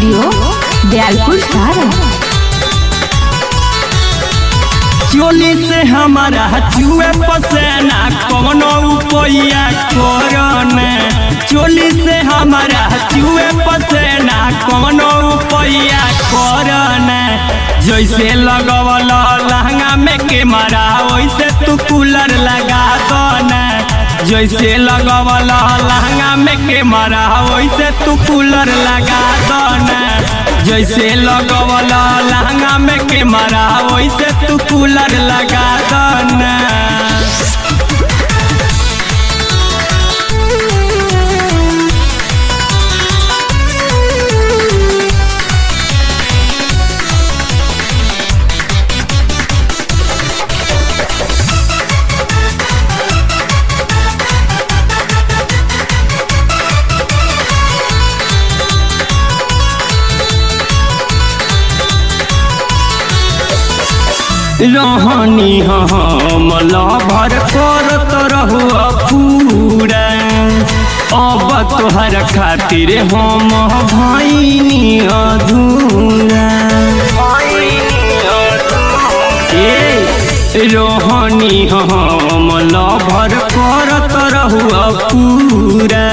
Studio Dayalpur सारा। चोली से हमारा चुए पसेना कौनो उपाया करना। चोली से हमारा चुए पसेना कौनो उपाया करना। जैसे लगवल लहंगा में के मारा वैसे तू कूलर लगा दना। जैसे लगवल लहंगा में के मारा वैसे तू कूलर लगा दना। जैसे लगवल लहंगा में के मारा वैसे तू कूलर लगा दना। रहनी हम लभर करत रहुआ पूरा। अब तोहर खातिर हम भइनी अधूरा। रहनी हम लभर करत रहुआ पूरा।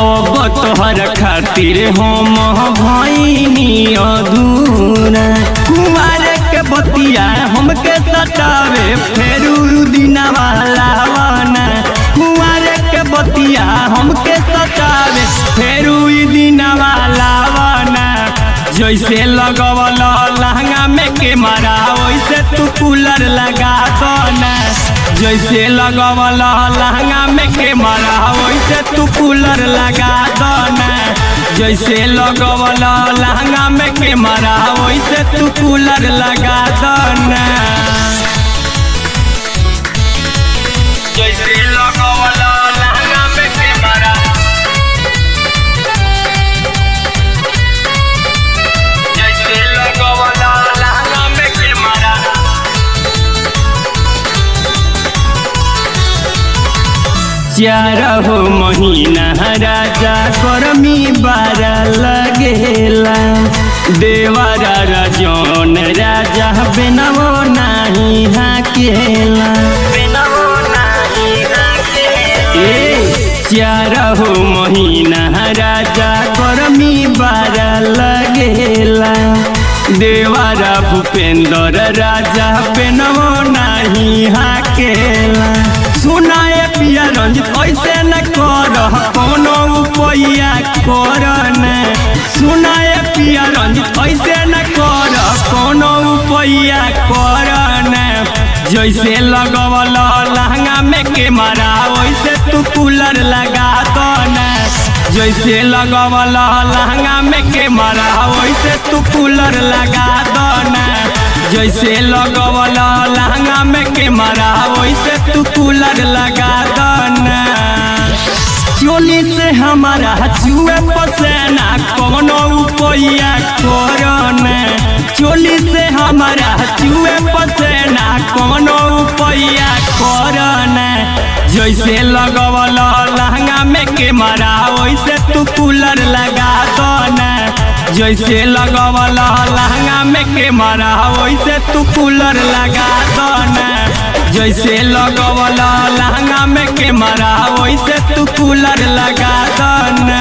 अब तोहर खातिर हम भइनी अधूरा। कुमार के बतिया हमके सतावे फेरू दिनवा लावना। कुमार के बतिया हमके सतावे फेरू दिनवा लावना। जैसे लगवल लहंगा में के मारा वैसे तू कूलर लगा दना। जैसे लगवल लहंगा में के मारा वैसे तू कूलर लगा दना। जैसे लगवल लहंगा में के मारा वैसे तू कूलर लगा दना। जैसे लगवल लहंगा में के मारा जैसे लगवल लहंगा में के मारा। चारहो महीना राजा गर्मी बारा लगेला। देवरा राजन राजा बेनवो नाही हाकेला। चारहो महीना राजा गर्मी बारा लगेला। देवरा भूपेंद्र राजा बेनवो नाही हाकेला। सुनाए पिया रंजित ऐसे न कर कौनो उपाया करना। सुनाए पिया रंजित ऐसे न कर कौनो उपाया करना। जैसे लगवल लहंगा में के मारा वैसे तू कूलर लगा दना। जैसे लगवल लहंगा में के मारा वैसे तू कूलर लगा दना। जैसे लगवल लहंगा में के मारा वैसे तू कूलर लगा दना। चोली से हमारा चुए पसेना कौनो उपाया करना। चोली से हमारा चुए पसेना कौनो उपाया करना। जैसे लगवल लहंगा में के मारा वैसे तू कूलर लगा दना। जैसे लगवल लहंगा में के मारा वैसे तू कूलर लगा दना। जैसे लगवल लहंगा में के मारा वैसे तू कूलर लगा दना।